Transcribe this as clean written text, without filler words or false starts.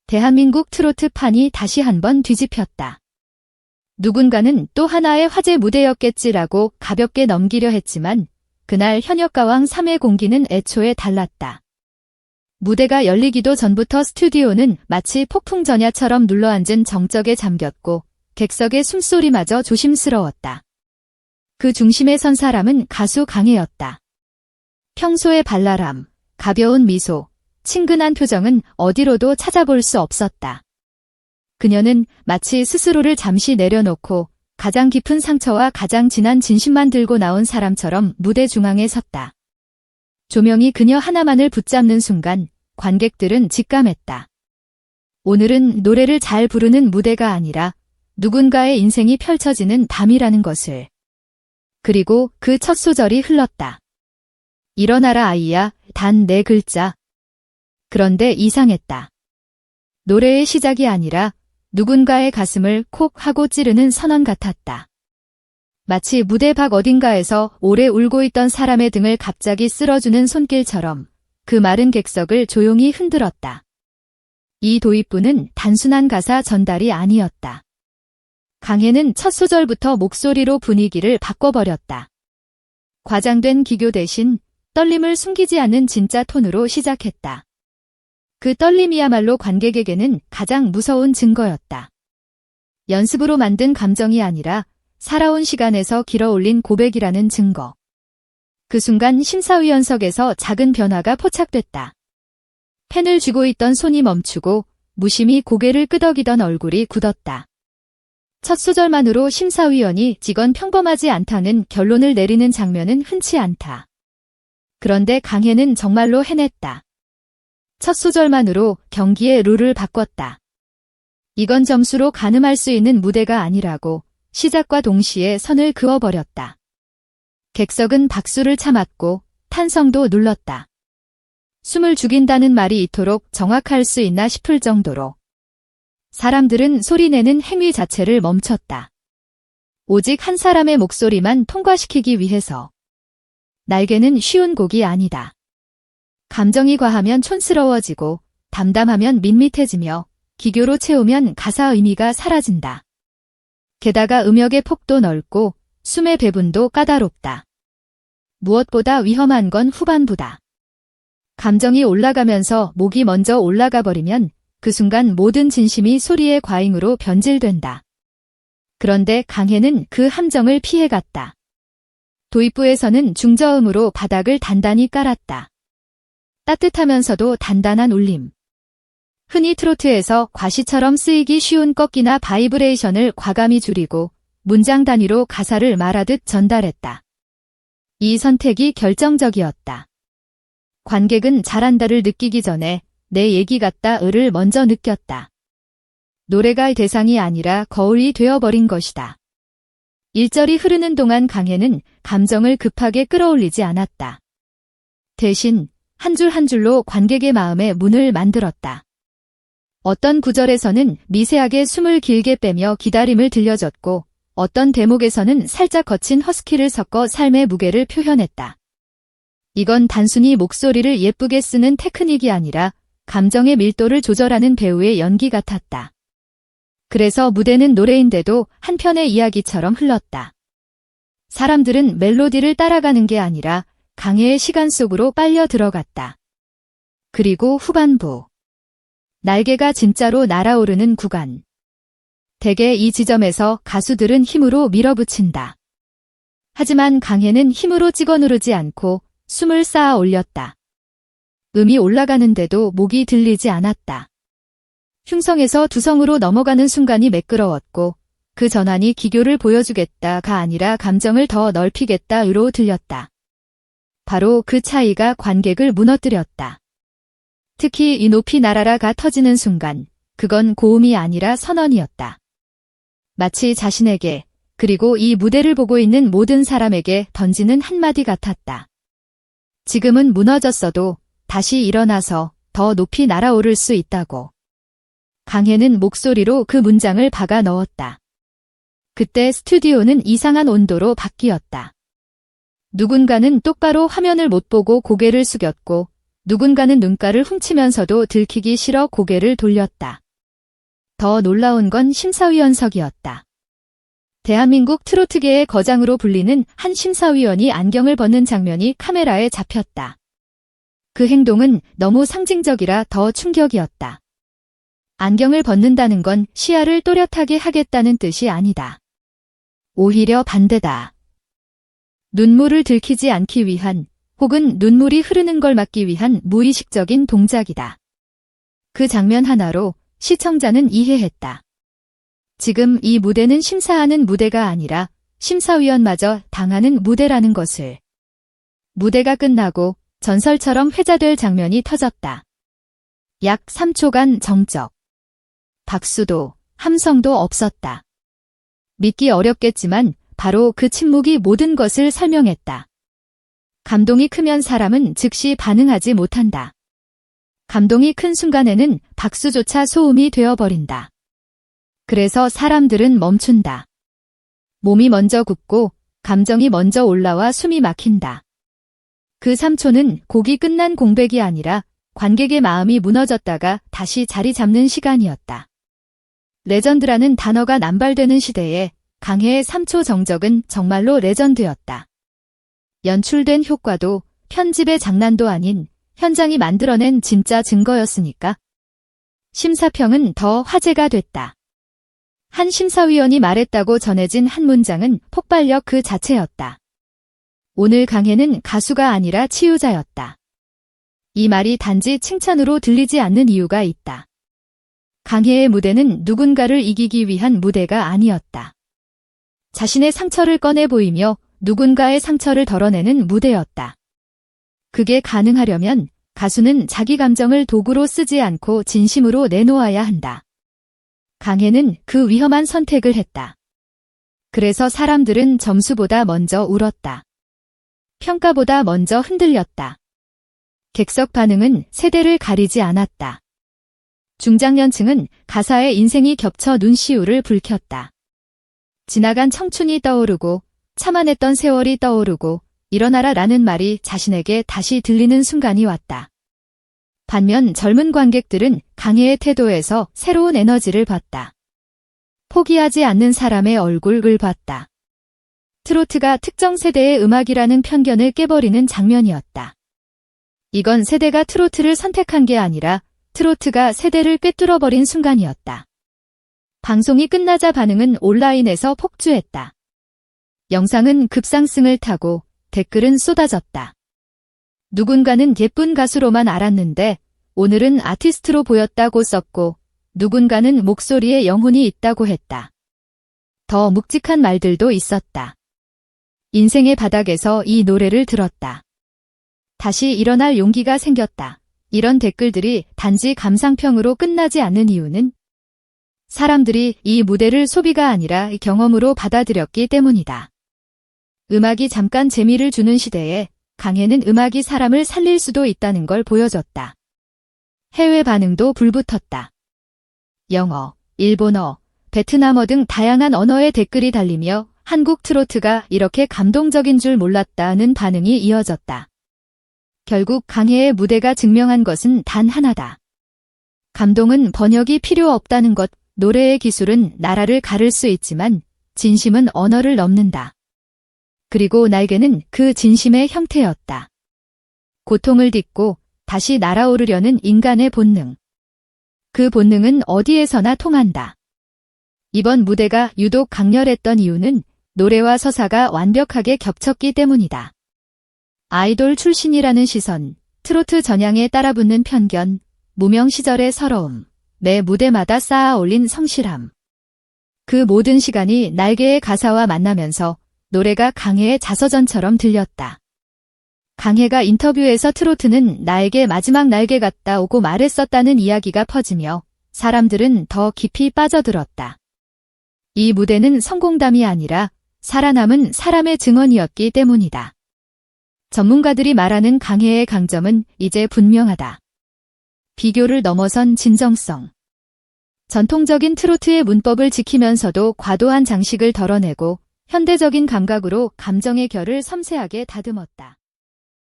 대한민국 트로트판이 다시 한번 뒤집혔다. 누군가는 또 하나의 화제 무대였겠지라고 가볍게 넘기려 했지만 그날 현역가왕 3회 공기는 애초에 달랐다. 무대가 열리기도 전부터 스튜디오는 마치 폭풍전야처럼 눌러앉은 정적에 잠겼고 객석의 숨소리마저 조심스러웠다. 그 중심에 선 사람은 가수 강혜였다. 평소의 발랄함, 가벼운 미소, 친근한 표정은 어디로도 찾아볼 수 없었다. 그녀는 마치 스스로를 잠시 내려놓고 가장 깊은 상처와 가장 진한 진심만 들고 나온 사람처럼 무대 중앙에 섰다. 조명이 그녀 하나만을 붙잡는 순간 관객들은 직감했다. 오늘은 노래를 잘 부르는 무대가 아니라 누군가의 인생이 펼쳐지는 밤이라는 것을. 그리고 그 첫 소절이 흘렀다. 일어나라 아이야, 단 4글자. 그런데 이상했다. 노래의 시작이 아니라 누군가의 가슴을 콕 하고 찌르는 선언 같았다. 마치 무대 밖 어딘가에서 오래 울고 있던 사람의 등을 갑자기 쓸어주는 손길처럼 그 마른 객석을 조용히 흔들었다. 이 도입부는 단순한 가사 전달이 아니었다. 강혜는 첫 소절부터 목소리로 분위기를 바꿔버렸다. 과장된 기교 대신 떨림을 숨기지 않은 진짜 톤으로 시작했다. 그 떨림이야말로 관객에게는 가장 무서운 증거였다. 연습으로 만든 감정이 아니라 살아온 시간에서 길어올린 고백이라는 증거. 그 순간 심사위원석에서 작은 변화가 포착됐다. 펜을 쥐고 있던 손이 멈추고 무심히 고개를 끄덕이던 얼굴이 굳었다. 첫 소절만으로 심사위원이 이건 평범하지 않다는 결론을 내리는 장면은 흔치 않다. 그런데 강혜는 정말로 해냈다. 첫 소절만으로 경기의 룰을 바꿨다. 이건 점수로 가늠할 수 있는 무대가 아니라고 시작과 동시에 선을 그어버렸다. 객석은 박수를 참았고 탄성도 눌렀다. 숨을 죽인다는 말이 이토록 정확할 수 있나 싶을 정도로. 사람들은 소리내는 행위 자체를 멈췄다. 오직 한 사람의 목소리만 통과시키기 위해서. 날개는 쉬운 곡이 아니다. 감정이 과하면 촌스러워지고 담담하면 밋밋해지며 기교로 채우면 가사 의미가 사라진다. 게다가 음역의 폭도 넓고 숨의 배분도 까다롭다. 무엇보다 위험한 건 후반부다. 감정이 올라가면서 목이 먼저 올라가 버리면 그 순간 모든 진심이 소리의 과잉으로 변질된다. 그런데 강혜는 그 함정을 피해갔다. 도입부에서는 중저음으로 바닥을 단단히 깔았다. 따뜻하면서도 단단한 울림. 흔히 트로트에서 과시처럼 쓰이기 쉬운 꺾기나 바이브레이션을 과감히 줄이고 문장 단위로 가사를 말하듯 전달했다. 이 선택이 결정적이었다. 관객은 잘한다를 느끼기 전에 내 얘기 같다를 먼저 느꼈다. 노래가 대상이 아니라 거울이 되어버린 것이다. 1절이 흐르는 동안 강혜는 감정을 급하게 끌어올리지 않았다. 대신 한 줄 한 줄로 관객의 마음에 문을 만들었다. 어떤 구절에서는 미세하게 숨을 길게 빼며 기다림을 들려줬고 어떤 대목에서는 살짝 거친 허스키를 섞어 삶의 무게를 표현했다. 이건 단순히 목소리를 예쁘게 쓰는 테크닉이 아니라 감정의 밀도를 조절하는 배우의 연기 같았다. 그래서 무대는 노래인데도 한 편의 이야기처럼 흘렀다. 사람들은 멜로디를 따라가는 게 아니라 강혜의 시간 속으로 빨려 들어갔다. 그리고 후반부. 날개가 진짜로 날아오르는 구간. 대개 이 지점에서 가수들은 힘으로 밀어붙인다. 하지만 강혜는 힘으로 찍어 누르지 않고 숨을 쌓아 올렸다. 음이 올라가는데도 목이 들리지 않았다. 흉성에서 두성으로 넘어가는 순간이 매끄러웠고 그 전환이 기교를 보여주겠다가 아니라 감정을 더 넓히겠다로 들렸다. 바로 그 차이가 관객을 무너뜨렸다. 특히 이 높이 날아라가 터지는 순간 그건 고음이 아니라 선언이었다. 마치 자신에게 그리고 이 무대를 보고 있는 모든 사람에게 던지는 한마디 같았다. 지금은 무너졌어도 다시 일어나서 더 높이 날아오를 수 있다고. 강혜는 목소리로 그 문장을 박아 넣었다. 그때 스튜디오는 이상한 온도로 바뀌었다. 누군가는 똑바로 화면을 못 보고 고개를 숙였고 누군가는 눈가를 훔치면서도 들키기 싫어 고개를 돌렸다. 더 놀라운 건 심사위원석이었다. 대한민국 트로트계의 거장으로 불리는 한 심사위원이 안경을 벗는 장면이 카메라에 잡혔다. 그 행동은 너무 상징적이라 더 충격이었다. 안경을 벗는다는 건 시야를 또렷하게 하겠다는 뜻이 아니다. 오히려 반대다. 눈물을 들키지 않기 위한 혹은 눈물이 흐르는 걸 막기 위한 무의식적인 동작이다. 그 장면 하나로 시청자는 이해했다. 지금 이 무대는 심사하는 무대가 아니라 심사위원마저 당하는 무대라는 것을. 무대가 끝나고 전설처럼 회자될 장면이 터졌다. 약 3초간 정적. 박수도 함성도 없었다. 믿기 어렵겠지만 바로 그 침묵이 모든 것을 설명했다. 감동이 크면 사람은 즉시 반응하지 못한다. 감동이 큰 순간에는 박수조차 소음이 되어버린다. 그래서 사람들은 멈춘다. 몸이 먼저 굳고 감정이 먼저 올라와 숨이 막힌다. 그 3초는 곡이 끝난 공백이 아니라 관객의 마음이 무너졌다가 다시 자리 잡는 시간이었다. 레전드라는 단어가 남발되는 시대에 강해의 3초 정적은 정말로 레전드였다. 연출된 효과도 편집의 장난도 아닌 현장이 만들어낸 진짜 증거였으니까. 심사평은 더 화제가 됐다. 한 심사위원이 말했다고 전해진 한 문장은 폭발력 그 자체였다. 오늘 강해는 가수가 아니라 치유자였다. 이 말이 단지 칭찬으로 들리지 않는 이유가 있다. 강해의 무대는 누군가를 이기기 위한 무대가 아니었다. 자신의 상처를 꺼내 보이며 누군가의 상처를 덜어내는 무대였다. 그게 가능하려면 가수는 자기 감정을 도구로 쓰지 않고 진심으로 내놓아야 한다. 강해는 그 위험한 선택을 했다. 그래서 사람들은 점수보다 먼저 울었다. 평가보다 먼저 흔들렸다. 객석 반응은 세대를 가리지 않았다. 중장년층은 가사에 인생이 겹쳐 눈시울을 붉혔다. 지나간 청춘이 떠오르고 참아냈던 세월이 떠오르고 일어나라라는 말이 자신에게 다시 들리는 순간이 왔다. 반면 젊은 관객들은 강해의 태도에서 새로운 에너지를 봤다. 포기하지 않는 사람의 얼굴을 봤다. 트로트가 특정 세대의 음악이라는 편견을 깨버리는 장면이었다. 이건 세대가 트로트를 선택한 게 아니라 트로트가 세대를 꿰뚫어버린 순간이었다. 방송이 끝나자 반응은 온라인에서 폭주했다. 영상은 급상승을 타고 댓글은 쏟아졌다. 누군가는 예쁜 가수로만 알았는데 오늘은 아티스트로 보였다고 썼고 누군가는 목소리에 영혼이 있다고 했다. 더 묵직한 말들도 있었다. 인생의 바닥에서 이 노래를 들었다. 다시 일어날 용기가 생겼다. 이런 댓글들이 단지 감상평으로 끝나지 않는 이유는 사람들이 이 무대를 소비가 아니라 경험으로 받아들였기 때문이다. 음악이 잠깐 재미를 주는 시대에 강해는 음악이 사람을 살릴 수도 있다는 걸 보여줬다. 해외 반응도 불붙었다. 영어, 일본어, 베트남어 등 다양한 언어의 댓글이 달리며 한국 트로트가 이렇게 감동적인 줄 몰랐다는 반응이 이어졌다. 결국 강해의 무대가 증명한 것은 단 하나다. 감동은 번역이 필요 없다는 것. 노래의 기술은 나라를 가를 수 있지만 진심은 언어를 넘는다. 그리고 날개는 그 진심의 형태였다. 고통을 딛고 다시 날아오르려는 인간의 본능. 그 본능은 어디에서나 통한다. 이번 무대가 유독 강렬했던 이유는 노래와 서사가 완벽하게 겹쳤기 때문이다. 아이돌 출신이라는 시선, 트로트 전향에 따라붙는 편견, 무명 시절의 서러움, 매 무대마다 쌓아 올린 성실함. 그 모든 시간이 날개의 가사와 만나면서 노래가 강해의 자서전처럼 들렸다. 강해가 인터뷰에서 트로트는 나에게 마지막 날개 같다 오고 말했었다는 이야기가 퍼지며 사람들은 더 깊이 빠져들었다. 이 무대는 성공담이 아니라 살아남은 사람의 증언이었기 때문이다. 전문가들이 말하는 강해의 강점은 이제 분명하다. 비교를 넘어선 진정성. 전통적인 트로트의 문법을 지키면서도 과도한 장식을 덜어내고 현대적인 감각으로 감정의 결을 섬세하게 다듬었다.